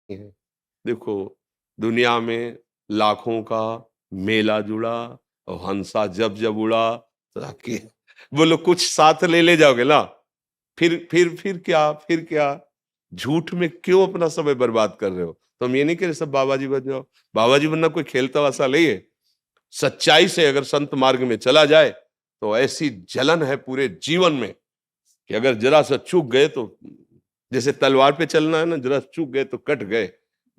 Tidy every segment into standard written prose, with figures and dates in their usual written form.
है। देखो, दुनिया में लाखों का मेला जुड़ा और हंसा जब जब उड़ा, ताकि बोलो कुछ साथ ले जाओगे ना, फिर क्या, झूठ में क्यों अपना समय बर्बाद कर रहे हो? तो हम ये नहीं कह रहे सब बाबा जी बन जाओ, बाबा जी बनना कोई खेल तमाशा नहीं है। सच्चाई से अगर संत मार्ग में चला जाए तो ऐसी जलन है पूरे जीवन में कि अगर जरा सा चूक गए तो, जैसे तलवार पे चलना है ना, जरा चूक गए तो कट गए।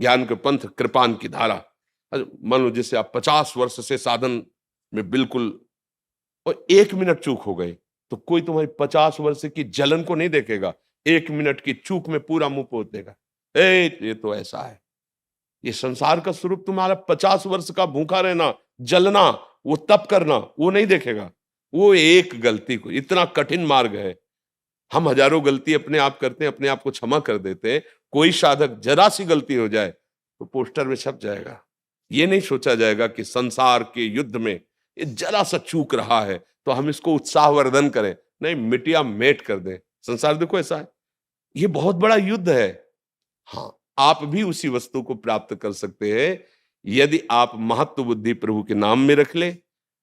ज्ञान के पंथ कृपान की धारा। मान लो जैसे आप 50 वर्ष से साधन में बिल्कुल, और 1 मिनट चूक हो गई तो कोई तुम्हारी 50 वर्ष की जलन को नहीं देखेगा, 1 मिनट की चूक में पूरा मुंह पोत देगा। ये तो ऐसा है। ये संसार का स्वरूप तुम्हारा 50 वर्ष का भूखा रहना, जलना, वो तप करना, वो नहीं देखेगा। वो एक गलती को, इतना कठिन मार्ग है। हम हजारों गलती अपने आप करते हैं, अपने आप को क्षमा कर देते हैं। कोई साधक जरा सी गलती हो जाए तो पोस्टर में छप जाएगा। ये नहीं सोचा जाएगा कि संसार के युद्ध में ये जरा सा चूक रहा है तो हम इसको उत्साहवर्धन करें, नहीं मिटिया मेट कर दें। संसार देखो ऐसा है, ये बहुत बड़ा युद्ध है। हाँ, आप भी उसी वस्तु को प्राप्त कर सकते हैं यदि आप महत्व बुद्धि प्रभु के नाम में रख ले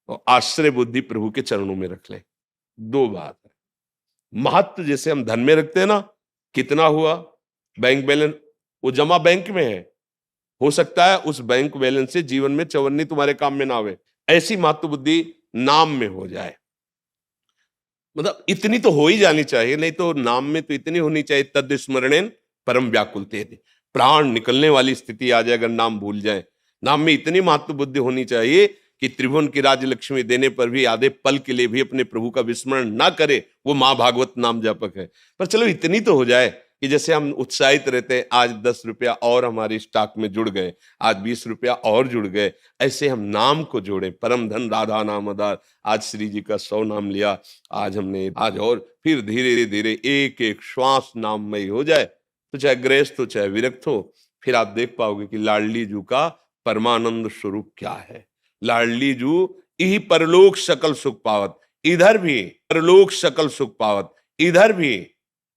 और आश्रय बुद्धि प्रभु के चरणों में रख ले। दो बात है। महत्व जैसे हम धन में रखते हैं ना, कितना हुआ बैंक बैलेंस, वो जमा बैंक में है, हो सकता है उस बैंक बैलेंस से जीवन में चवन्नी तुम्हारे काम में ना आवे, ऐसी महत्व बुद्धि नाम में हो जाए। मतलब इतनी तो हो ही जानी चाहिए, नहीं तो नाम में तो इतनी होनी चाहिए, तद स्मरणेन परम व्याकुलते, प्राण निकलने वाली स्थिति आ जाए अगर नाम भूल जाए। नाम में इतनी महत्व बुद्धि होनी चाहिए कि त्रिभुवन की राज लक्ष्मी देने पर भी आधे पल के लिए भी अपने प्रभु का विस्मरण ना करे, वो माँ भागवत नाम जापक है। पर चलो इतनी तो हो जाए कि जैसे हम उत्साहित रहते हैं, आज 10 रुपया और हमारे स्टॉक में जुड़ गए, आज 20 रुपया और जुड़ गए, ऐसे हम नाम को जोड़े। परम धन राधा नाम आधार, आज श्री जी का 100 नाम लिया, आज हमने, आज और फिर धीरे धीरे एक एक श्वास नाममय हो जाए, तो चाहे गृहस्थ हो चाहे विरक्त हो, फिर आप देख पाओगे कि लाडली जू का परमानंद स्वरूप क्या है। लाडली जू यही परलोक सकल सुख पावत, इधर भी परलोक सकल सुख पावत, इधर भी।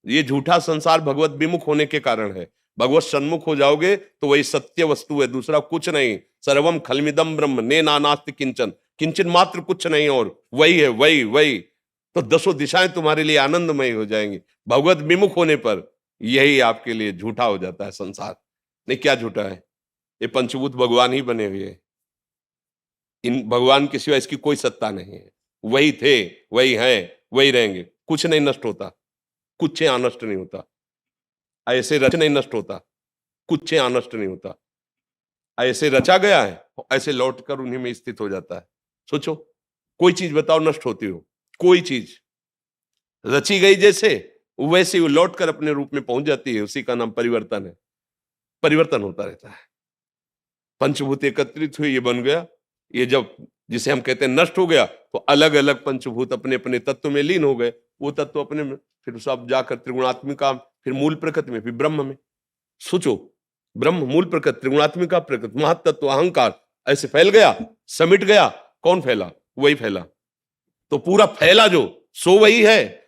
ये झूठा संसार भगवत विमुख होने के कारण है। भगवत सन्मुख हो जाओगे तो वही सत्य वस्तु है, दूसरा कुछ नहीं। सर्वम खलमिदम ब्रह्म ने नानास्ति किंचन, किंचन मात्र कुछ नहीं, और वही है, वही वही। तो 10 दिशाएं तुम्हारे लिए आनंदमय हो जाएंगी। भगवत विमुख होने पर यही आपके लिए झूठा हो जाता है संसार। नहीं, क्या झूठा है? ये पंचभूत भगवान ही बने हुए हैं, इन भगवान के सिवा इसकी कोई सत्ता नहीं है। वही थे, वही हैं, वही रहेंगे। कुछ नहीं नष्ट होता, कुछ यहाँ नष्ट नहीं होता। ऐसे रच नहीं नष्ट होता, कुछ यहाँ नष्ट नहीं होता। ऐसे रचा गया है, ऐसे लौट कर उन्हीं में स्थित हो जाता है। सोचो, कोई चीज बताओ नष्ट होती हो? कोई चीज रची गई जैसे वैसे वो लौट कर अपने रूप में पहुंच जाती है। उसी का नाम परिवर्तन है। परिवर्तन होता रहता है। पंचभूत एकत्रित हुए, ये बन गया। ये जब, जिसे हम कहते हैं नष्ट हो गया, तो अलग अलग पंचभूत अपने अपने तत्व में लीन हो गए। वो तत्व अपने में, फिर सब जाकर त्रिगुणात्मिका, फिर मूल प्रकृति में, फिर ब्रह्म में। सोचो, ब्रह्म, मूल प्रकृति, त्रिगुणात्मिका प्रकृति, महत्त्व, अहंकार, ऐसे फैल गया, समिट गया। कौन फैला? वही फैला। तो पूरा फैला जो, सो वही है।